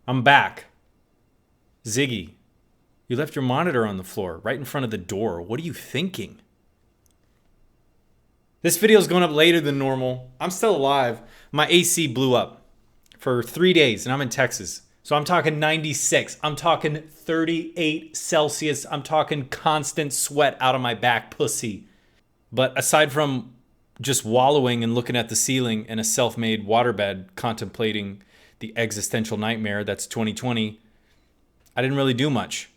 I'm back. Ziggy, you left your monitor on the floor, right in front of the door. What are you thinking? This video is going up later than normal. I'm still alive. My AC blew up for 3 days, and I'm in Texas. So I'm talking 96. I'm talking 38 Celsius. I'm talking constant sweat out of my back pussy. But aside from just wallowing and looking at the ceiling in a self-made waterbed, contemplating the existential nightmare that's 2020, I didn't really do much.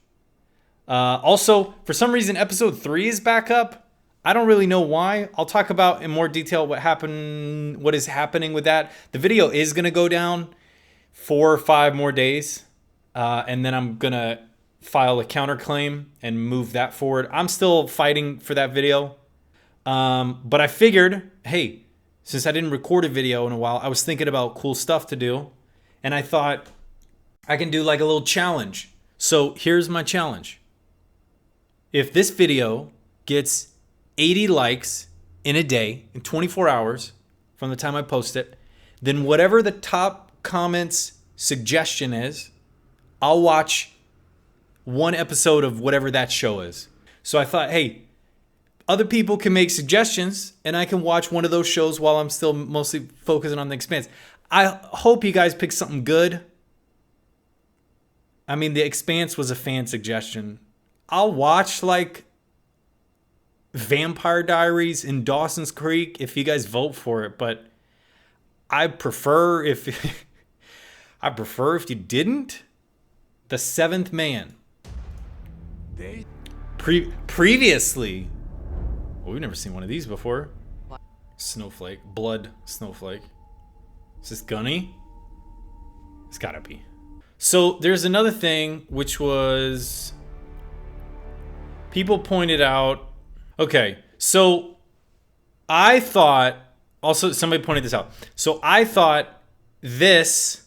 Also, for some reason, episode 3 is back up. I don't really know why. I'll talk about in more detail what is happening with that. The video is going to go down 4 or 5 more days. And then I'm going to file a counterclaim and move that forward. I'm still fighting for that video. But I figured, hey, since I didn't record a video in a while, I was thinking about cool stuff to do. And I thought I can do like a little challenge. So here's my challenge. If this video gets 80 likes in a day, in 24 hours from the time I post it, then whatever the top comments suggestion is, I'll watch one episode of whatever that show is. So I thought, hey, other people can make suggestions and I can watch one of those shows while I'm still mostly focusing on The Expanse. I hope you guys pick something good. I mean, The Expanse was a fan suggestion. I'll watch like Vampire Diaries in Dawson's Creek if you guys vote for it, but I prefer if if you didn't. The Seventh Man. Previously, well, we've never seen one of these before. Snowflake, blood snowflake. Is this Gunny? It's gotta be. So there's another thing which was people pointed out. Okay, so I thought, also somebody pointed this out. So I thought this,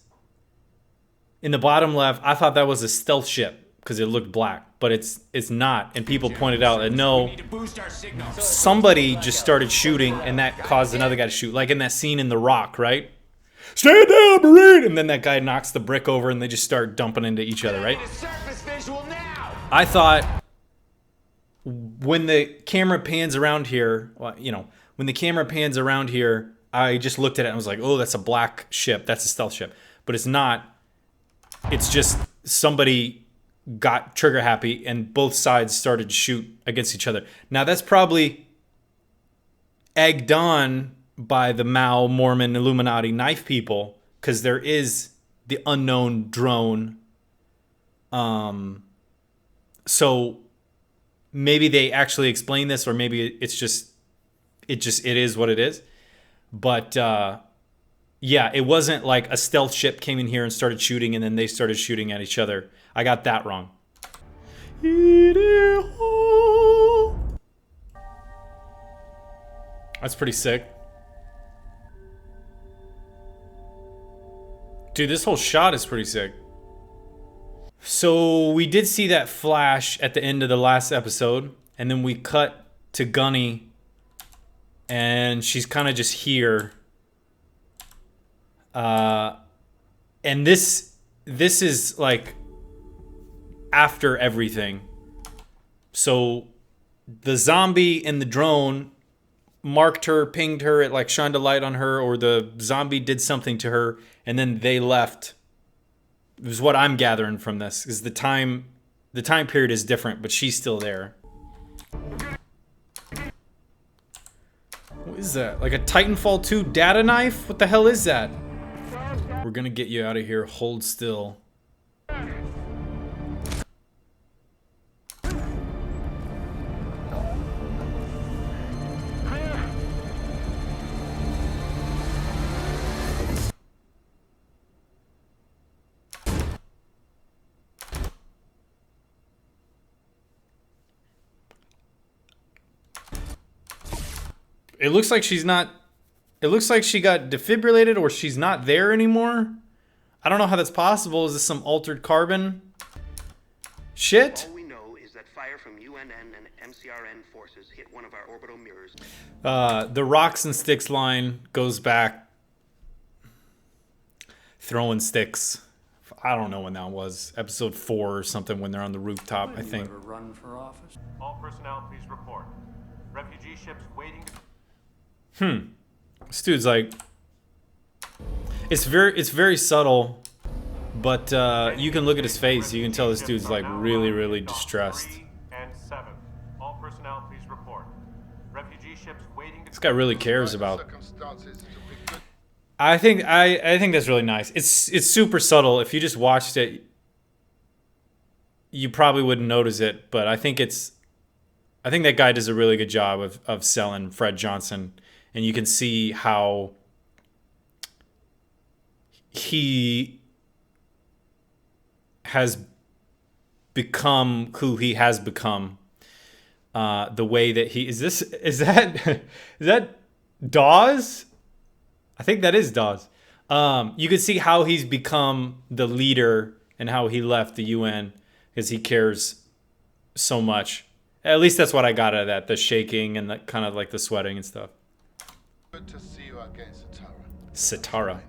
in the bottom left, I thought that was a stealth ship because it looked black, but it's not. And people pointed out that no, somebody just started shooting and that caused another guy to shoot. Like in that scene in The Rock, right? Stand down, Marine! And then that guy knocks the brick over and they just start dumping into each other, right? I thought when the camera pans around here, well, you know, when the camera pans around here, I just looked at it and was like, oh, that's a black ship. That's a stealth ship. But it's not. It's just somebody got trigger happy and both sides started to shoot against each other. Now, that's probably egged on by the Mao, Mormon, Illuminati knife people because there is the unknown drone. So maybe they actually explain this, or maybe it is what it is. But yeah, it wasn't like a stealth ship came in here and started shooting and then they started shooting at each other. I got that wrong. That's pretty sick. Dude, this whole shot is pretty sick. So we did see that flash at the end of the last episode, and then we cut to Gunny, and she's kind of just here. And this is like after everything. So the zombie in the drone marked her, pinged her, it like shined a light on her, or the zombie did something to her, and then they left. It was what I'm gathering from this, is the time period is different, but she's still there. What is that? Like a Titanfall 2 data knife? What the hell is that? We're gonna get you out of here. Hold still. It looks like she's not. It looks like she got defibrillated or she's not there anymore. I don't know how that's possible. Is this some altered carbon shit? All we know is that fire from UNN and MCRN forces hit one of our orbital mirrors. The rocks and sticks line goes back. Throwing sticks. I don't know when that was. Episode 4 or something when they're on the rooftop, I think. Ever run for office? All personnel, please report. Refugee ships waiting to... This dude's like... It's very subtle, but you can look at his face. You can tell this dude's like really, really distressed. 3 and 7. All personnel, please report. Refugee ships waiting to... This guy really cares about... I think that's really nice. It's super subtle. If you just watched it, you probably wouldn't notice it. But I think that guy does a really good job of selling Fred Johnson, and you can see how he has become who he has become. The way that he is that Dawes? I think that is Dawes. You can see how he's become the leader and how he left the UN because he cares so much. At least that's what I got out of that. The shaking and the kind of like the sweating and stuff. Good to see you again, Satara.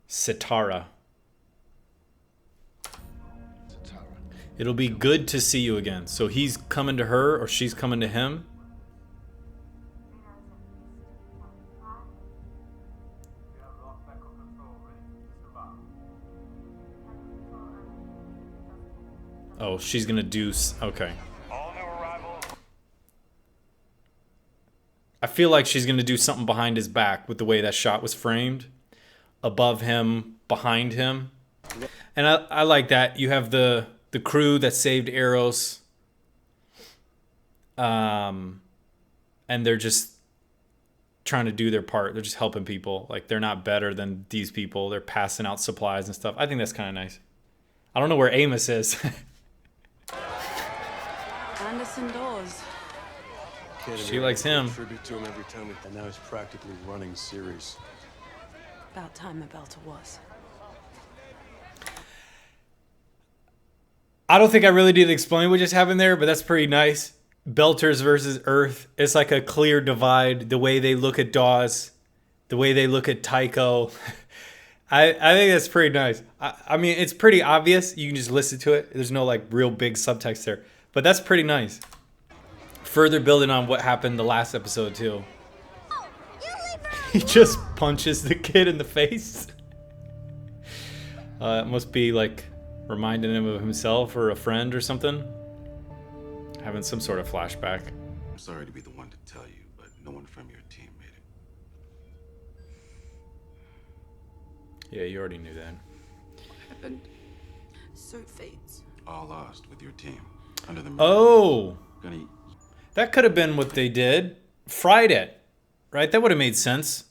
Satara. It'll be good to see you again. So he's coming to her or she's coming to him. Oh, she's gonna do... Okay. All new arrival. I feel like she's gonna do something behind his back with the way that shot was framed. Above him, behind him. And I like that. You have the crew that saved Eros. And they're just trying to do their part. They're just helping people. Like, they're not better than these people. They're passing out supplies and stuff. I think that's kind of nice. I don't know where Amos is. Anderson Dawes. She likes him. Tribute to him every time, and now he's practically running series. About time a belter was. I don't think I really did explain what just happened there, but that's pretty nice. Belters versus Earth. It's like a clear divide. The way they look at Dawes, the way they look at Tycho. I think that's pretty nice. I mean, it's pretty obvious. You can just listen to it. There's no like real big subtext there. But that's pretty nice. Further building on what happened the last episode too. He just punches the kid in the face. It must be like reminding him of himself or a friend or something. Having some sort of flashback. I'm sorry to be the one to tell you, but no one from your team made it. Yeah, you already knew that. What happened? So fates. All lost with your team. Under the Oh! Gonna... That could have been what they did. Fried it. Right? That would have made sense.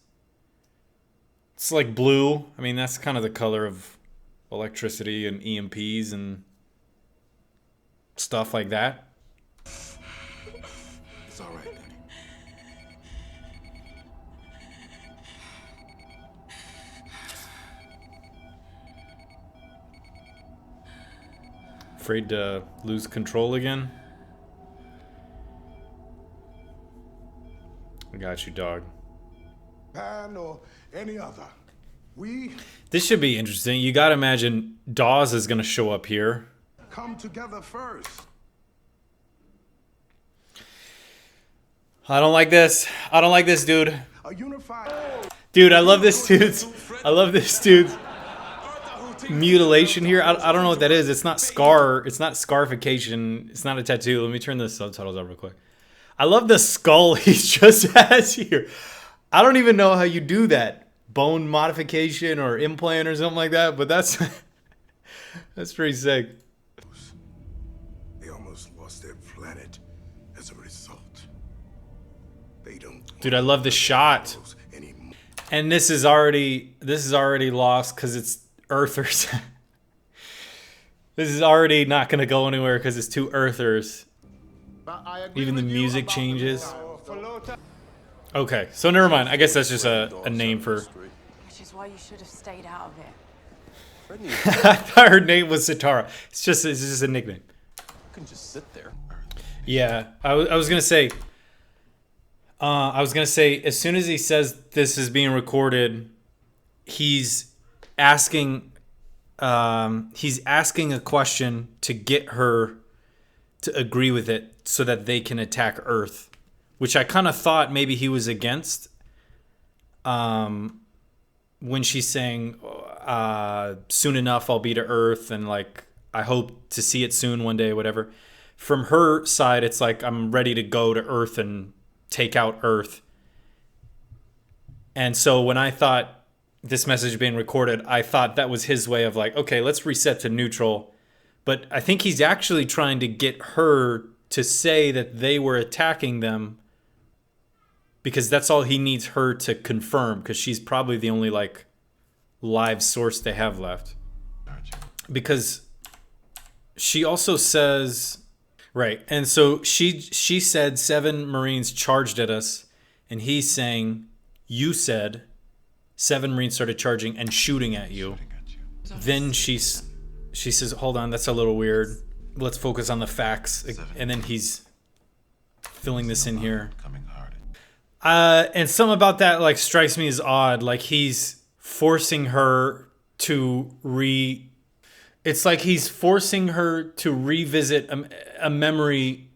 It's like blue. I mean, that's kind of the color of electricity and EMPs and stuff like that. It's all right, Gunny. Afraid to lose control again? I got you, dog. Pan or any other. We This should be interesting. You gotta imagine Dawes is gonna show up here. come together first. I don't like this. I don't like this, dude. A unified. Dude, I love this dude's. I love this dude's mutilation here. I don't know what that is. It's not scar. It's not scarification. It's not a tattoo. Let me turn the subtitles up real quick. I love the skull he just has here. I don't even know how you do that. Bone modification or implant or something like that. But that's that's pretty sick. They almost lost their planet as a result. They don't. Dude, I love the shot. Anymore. And this is already lost because it's Earthers. This is already not gonna go anywhere because it's two Earthers. Even the music changes. Okay, so never mind. I guess that's just a name for. Which is why you should have stayed out of it. I thought her name was Satara. It's just a nickname. You can just sit there. Yeah, I was gonna say. As soon as he says this is being recorded, he's asking he's asking a question to get her to agree with it so that they can attack Earth, which I kind of thought maybe he was against. When she's saying, soon enough I'll be to Earth, and like I hope to see it soon one day, whatever. From her side, it's like I'm ready to go to Earth and take out Earth. And so when I thought this message being recorded, I thought that was his way of like, okay, let's reset to neutral. But I think he's actually trying to get her to say that they were attacking them, because that's all he needs her to confirm, because she's probably the only like live source they have left. Because she also says, right, and so she said 7 Marines charged at us, and he's saying, you said 7 Marines started charging and shooting at you. Then she says, hold on, that's a little weird. Let's focus on the facts. And then he's filling this in here. And some about that like strikes me as odd. Like he's forcing her to it's like he's forcing her to revisit a memory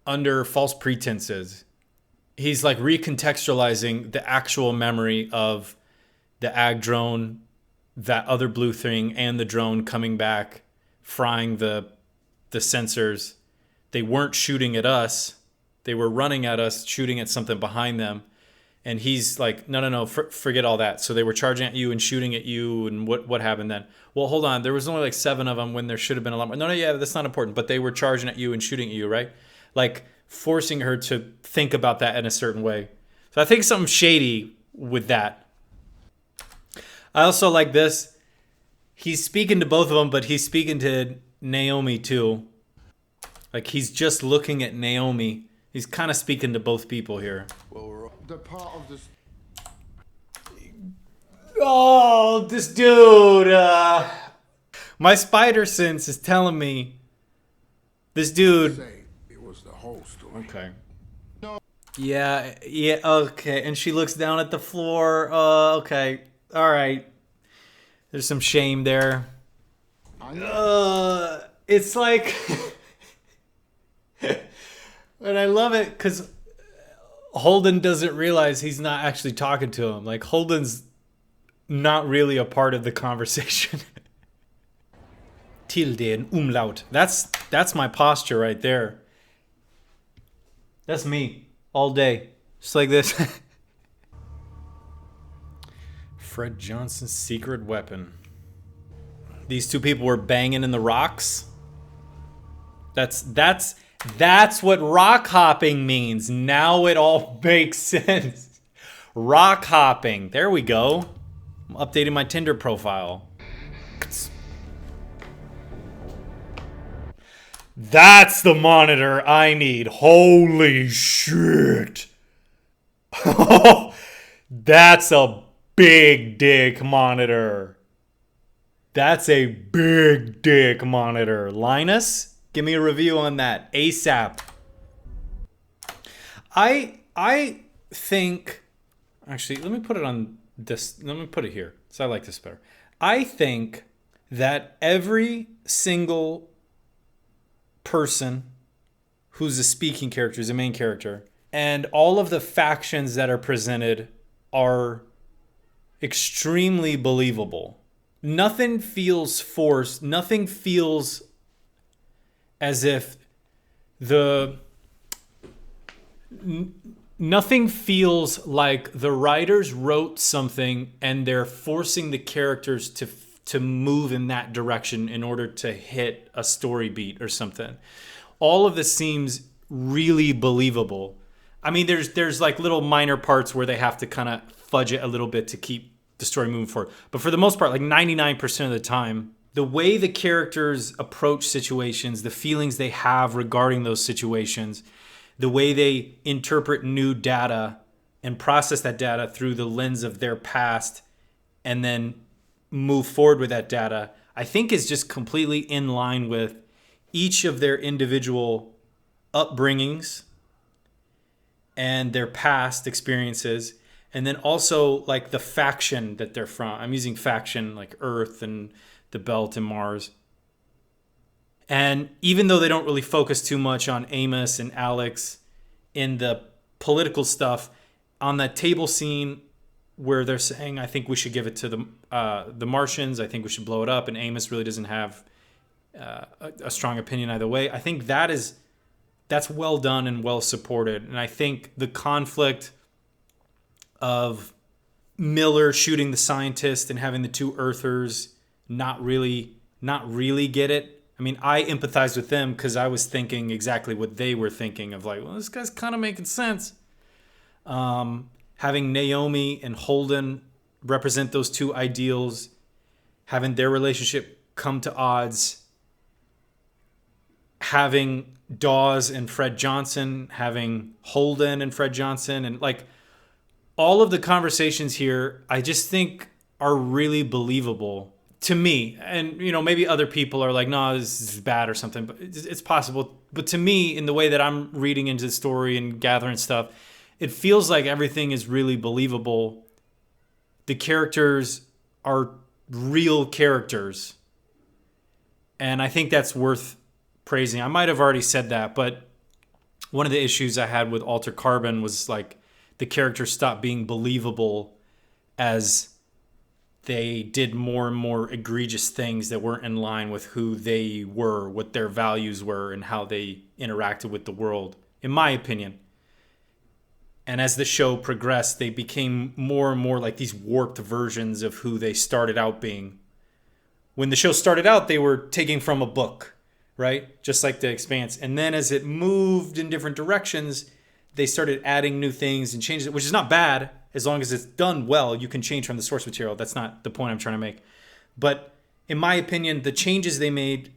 under false pretenses. He's like recontextualizing the actual memory of the ag drone, that other blue thing, and the drone coming back, frying the sensors. They weren't shooting at us. They were running at us, shooting at something behind them. And he's like, no, forget all that. So they were charging at you and shooting at you, and what happened then? Well, hold on. There was only like 7 of them when there should have been a lot more. No, yeah, that's not important. But they were charging at you and shooting at you, right? Like forcing her to think about that in a certain way. So I think something shady with that. I also like this. He's speaking to both of them, but he's speaking to Naomi too. Like he's just looking at Naomi. He's kind of speaking to both people here. The part of this. Oh, this dude. My spider sense is telling me this dude. It was the whole story. Okay. Yeah, okay. And she looks down at the floor. Okay. All right. There's some shame there. It's like... And I love it because Holden doesn't realize he's not actually talking to him. Like, Holden's not really a part of the conversation. Tilde and umlaut. That's my posture right there. That's me all day. Just like this. Fred Johnson's secret weapon. These two people were banging in the rocks. That's what rock hopping means. Now it all makes sense. Rock hopping. There we go. I'm updating my Tinder profile. That's the monitor I need. Holy shit. That's a big dick monitor. That's a big dick monitor. Linus, give me a review on that ASAP. I think, actually, let me put it on this. Let me put it here. So I like this better. I think that every single person who's a speaking character, is a main character, and all of the factions that are presented are extremely believable. Nothing feels forced. Nothing feels as if nothing feels like the writers wrote something and they're forcing the characters to move in that direction in order to hit a story beat or something. All of this seems really believable. I mean, there's like little minor parts where they have to kind of fudge it a little bit to keep the story moving forward. But for the most part, like 99% of the time, the way the characters approach situations, the feelings they have regarding those situations, the way they interpret new data and process that data through the lens of their past and then move forward with that data, I think is just completely in line with each of their individual upbringings and their past experiences. And then also like the faction that they're from. I'm using faction like Earth and the Belt and Mars. And even though they don't really focus too much on Amos and Alex in the political stuff, on that table scene where they're saying, I think we should give it to the Martians, I think we should blow it up, and Amos really doesn't have a strong opinion either way. I think that's well done and well supported. And I think the conflict of Miller shooting the scientist and having the two Earthers not really get it. I mean, I empathized with them because I was thinking exactly what they were thinking of, like, well, this guy's kind of making sense. Having Naomi and Holden represent those two ideals, having their relationship come to odds, having Dawes and Fred Johnson, having Holden and Fred Johnson, and like all of the conversations here, I just think are really believable to me. And, you know, maybe other people are like, no, this is bad or something, but it's possible. But to me, in the way that I'm reading into the story and gathering stuff, it feels like everything is really believable. The characters are real characters. And I think that's worth praising. I might have already said that, but one of the issues I had with Alter Carbon was like the characters stopped being believable as they did more and more egregious things that weren't in line with who they were, what their values were, and how they interacted with the world, in my opinion. And as the show progressed, they became more and more like these warped versions of who they started out being. When the show started out, they were taking from a book, right? Just like The Expanse. And then as it moved in different directions, they started adding new things and changing it, which is not bad. As long as it's done well, you can change from the source material. That's not the point I'm trying to make. But in my opinion, the changes they made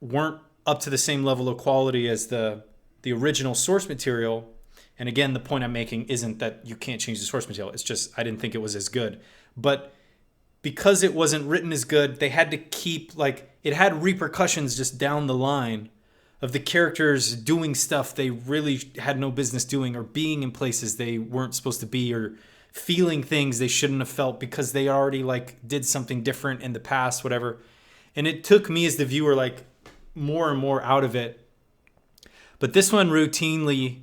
weren't up to the same level of quality as the original source material. And again, the point I'm making isn't that you can't change the source material. It's just I didn't think it was as good. But because it wasn't written as good, they had to keep, like, it had repercussions just down the line of the characters doing stuff they really had no business doing, or being in places they weren't supposed to be, or feeling things they shouldn't have felt because they already like did something different in the past, whatever. And it took me as the viewer like more and more out of it. But this one routinely,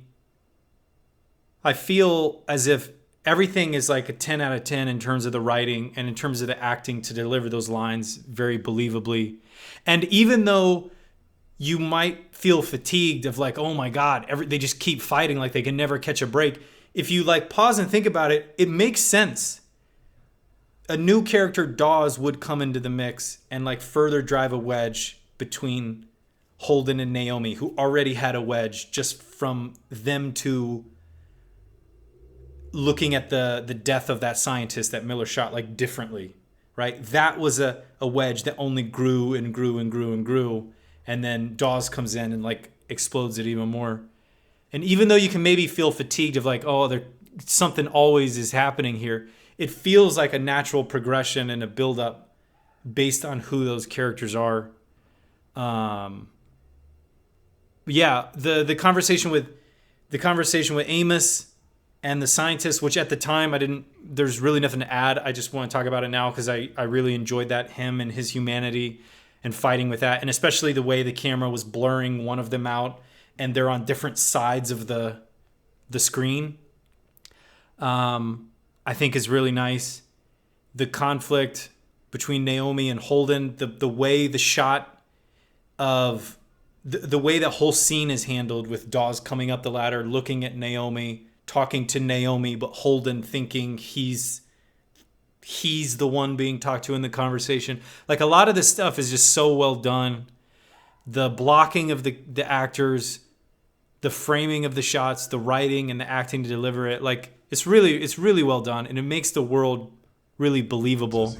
I feel as if everything is like a 10 out of 10 in terms of the writing and in terms of the acting to deliver those lines very believably. And even though you might feel fatigued of like, oh my God, they just keep fighting like they can never catch a break. If you like pause and think about it, it makes sense. A new character, Dawes, would come into the mix and like further drive a wedge between Holden and Naomi, who already had a wedge just from them two looking at the death of that scientist that Miller shot like differently, right? That was a wedge that only grew and grew and grew and grew. And then Dawes comes in and like explodes it even more. And even though you can maybe feel fatigued of like, oh, something always is happening here, it feels like a natural progression and a build-up based on who those characters are. Yeah, the conversation with Amos and the scientist, which at the time there's really nothing to add. I just want to talk about it now because I really enjoyed that, him and his humanity and fighting with that, and especially the way the camera was blurring one of them out and they're on different sides of the screen. I think is really nice. The conflict between Naomi and Holden, the way the shot of the way the whole scene is handled with Dawes coming up the ladder, looking at Naomi, talking to Naomi, but Holden thinking he's the one being talked to in the conversation. Like a lot of this stuff is just so well done. The blocking of the actors, the framing of the shots, the writing and the acting to deliver it, like it's really well done, and it makes the world really believable.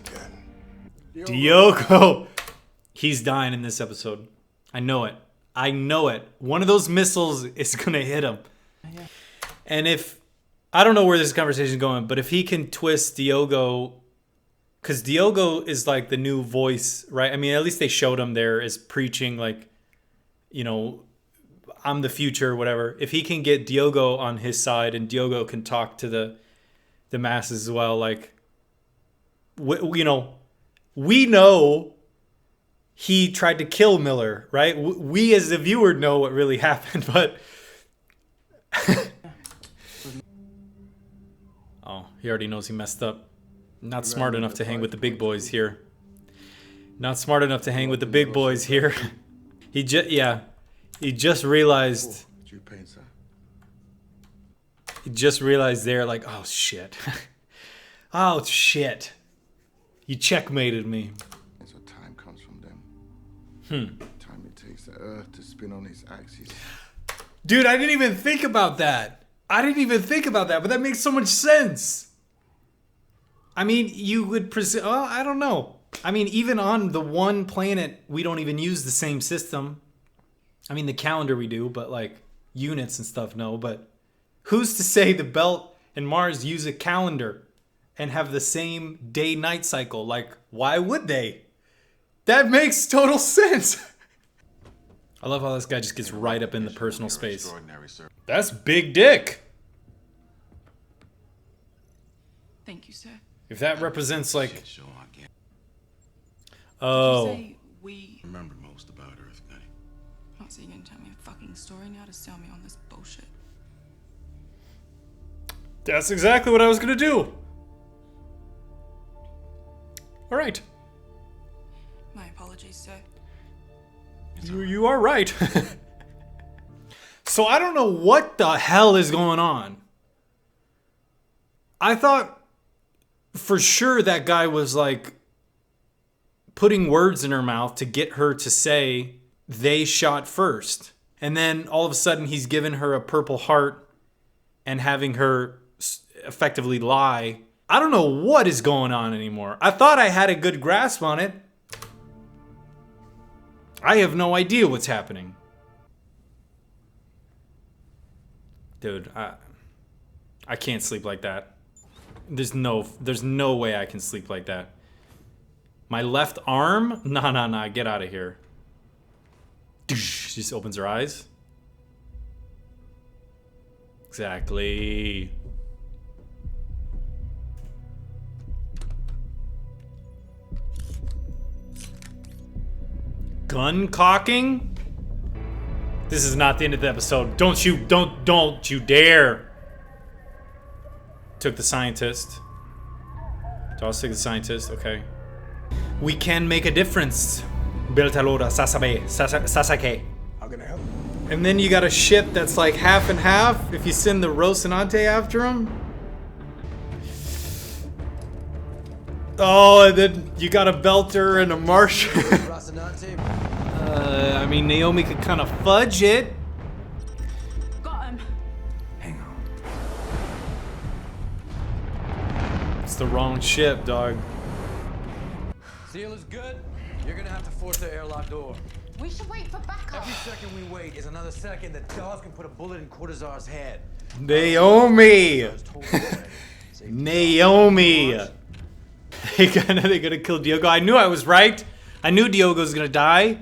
Diogo, he's dying in this episode. I know it. One of those missiles is gonna hit him. Yeah. And I don't know where this conversation is going, but if he can twist Diogo, because Diogo is like the new voice, right? I mean, at least they showed him there as preaching, like, you know, I'm the future, whatever. If he can get Diogo on his side and Diogo can talk to the masses as well. Like, you know, we know he tried to kill Miller, right? We as the viewer know what really happened, but oh, he already knows he messed up. Not smart enough to hang with the big boys here. Not smart enough to hang with the big boys here. He just realized. He just realized they're like, oh shit. Oh shit. You checkmated me. That's what time comes from them. Time it takes the Earth to spin on its axis. Dude, I didn't even think about that. But that makes so much sense. I mean, you would presume. Oh, I don't know. I mean, even on the one planet, we don't even use the same system. I mean, the calendar we do, but like units and stuff, no. But who's to say the Belt and Mars use a calendar and have the same day-night cycle? Like, why would they? That makes total sense. I love how this guy just gets right up in the personal space. That's big dick. Thank you, sir. If that represents like, Did oh, you say we... Remember most about Earth, Gunny. Not so you gonna tell me a fucking story now to sell me on this bullshit. that's exactly what I was gonna do. All right, My apologies, sir. you are right. So I don't know what the hell is going on. I thought for sure that guy was like putting words in her mouth to get her to say they shot first. And then all of a sudden he's giving her a purple heart and having her effectively lie. I don't know what is going on anymore. I thought I had a good grasp on it. I have no idea what's happening. Dude, I can't sleep like that. There's no way I can sleep like that. My left arm? Nah, get out of here. She just opens her eyes. Exactly. Gun cocking? This is not the end of the episode. Don't you dare. Took the scientist. Toss took the scientist, okay. We can make a difference. Beltalora, Sasake. How can I help? And then you got a ship that's like half and half if you send the Rocinante after him. Oh, and then you got a Belter and a Martian. I mean, Naomi could kind of fudge it. Got him. Hang on. It's the wrong ship, dog. Seal is good. You're gonna have to force the airlock door. We should wait for backup. Every second we wait is another second that Dawes can put a bullet in Cortazar's head. Naomi! Naomi! They're gonna kill Diogo. I knew I was right. I knew Diogo was gonna die.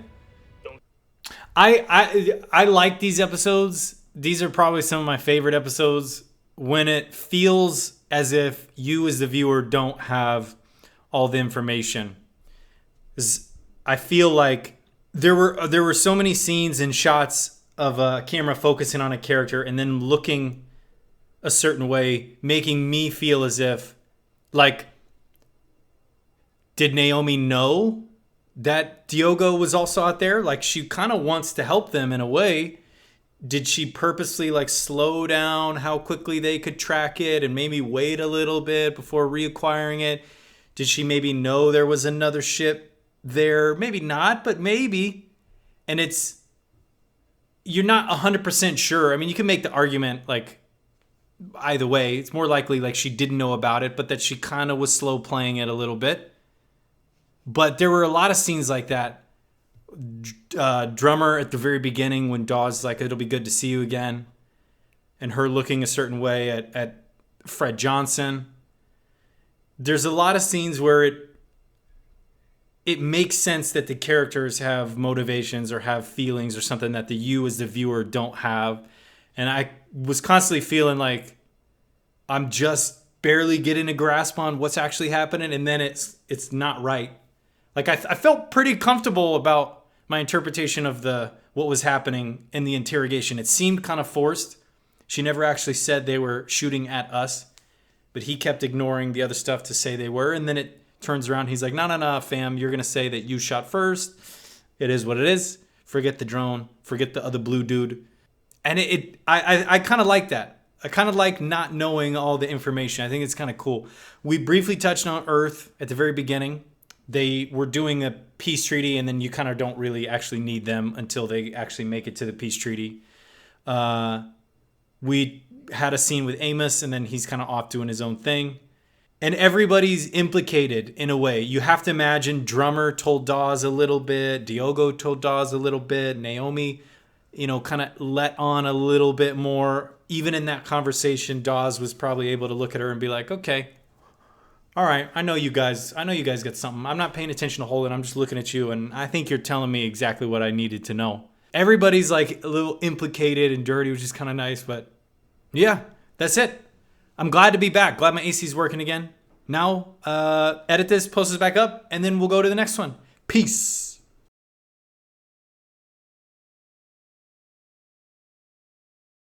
I like these episodes. These are probably some of my favorite episodes when it feels as if you as the viewer don't have all the information. I feel like there were so many scenes and shots of a camera focusing on a character and then looking a certain way, making me feel as if, like, did Naomi know that Diogo was also out there? Like, she kind of wants to help them in a way. Did she purposely like slow down how quickly they could track it and maybe wait a little bit before reacquiring it? Did she maybe know there was another ship there? Maybe not, but maybe. And you're not 100% sure. I mean, you can make the argument like either way. It's more likely like she didn't know about it, but that she kind of was slow playing it a little bit. But there were a lot of scenes like that. Drummer at the very beginning when Dawes is like, it'll be good to see you again. And her looking a certain way at Fred Johnson. There's a lot of scenes where it makes sense that the characters have motivations or have feelings or something that you as the viewer don't have. And I was constantly feeling like I'm just barely getting a grasp on what's actually happening, and then it's not right. Like I felt pretty comfortable about my interpretation of what was happening in the interrogation. It seemed kind of forced. She never actually said they were shooting at us, but he kept ignoring the other stuff to say they were. And then it turns around. He's like, no, fam, you're going to say that you shot first. It is what it is. Forget the drone. Forget the other blue dude. And I kind of like that. I kind of like not knowing all the information. I think it's kind of cool. We briefly touched on Earth at the very beginning. They were doing a peace treaty, and then you kind of don't really actually need them until they actually make it to the peace treaty. We had a scene with Amos, and then he's kind of off doing his own thing. And everybody's implicated in a way. You have to imagine Drummer told Dawes a little bit. Diogo told Dawes a little bit. Naomi, kind of let on a little bit more. Even in that conversation, Dawes was probably able to look at her and be like, okay, all right, I know you guys got something. I'm not paying attention to Holden. I'm just looking at you, and I think you're telling me exactly what I needed to know. Everybody's like a little implicated and dirty, which is kind of nice, but yeah, that's it. I'm glad to be back. Glad my AC's working again. Now, edit this, post this back up, and then we'll go to the next one. Peace.